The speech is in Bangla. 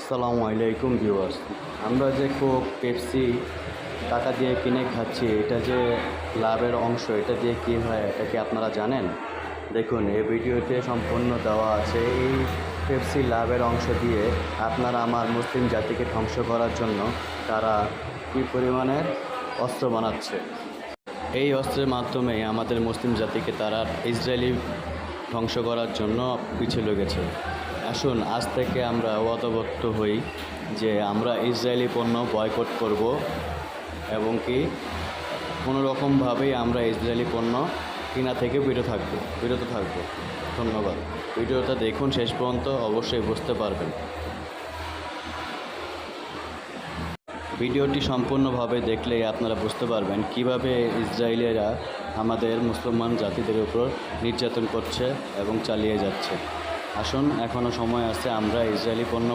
আসসালামু আলাইকুম ভিউয়ার্স। আমরা যে কোক পেপসি টাকা দিয়ে কিনে খাচ্ছি, এটা যে লাভের অংশ, এটা দিয়ে কী হয় এটা কি আপনারা জানেন? দেখুন, এই ভিডিওতে সম্পূর্ণ দেওয়া আছে। এই পেপসি লাভের অংশ দিয়ে আপনারা আমার মুসলিম জাতিকে ধ্বংস করার জন্য তারা কী পরিমাণে অস্ত্র বানাচ্ছে। এই অস্ত্রের মাধ্যমে আমাদের মুসলিম জাতিকে তারা ইসরায়েলি ধ্বংস করার জন্য পিছিয়ে লেগেছে। আসুন আজ থেকে আমরা ওয়াদাবদ্ধ হই যে আমরা ইসরায়েলি পণ্য বয়কট করব এবং কি কোনো রকমভাবেই আমরা ইসরায়েলি পণ্য কিনা থেকে বিরত থাকব। ধন্যবাদ। ভিডিওটা দেখুন শেষ পর্যন্ত, অবশ্যই বুঝতে পারবেন। ভিডিওটি সম্পূর্ণভাবে দেখলেই আপনারা বুঝতে পারবেন কিভাবে ইসরায়েলিরা আমাদের মুসলমান জাতিদের উপর নির্যাতন করছে এবং চালিয়ে যাচ্ছে। আসুন, এখনও সময় আছে, আমরা ইসরায়েলি পণ্য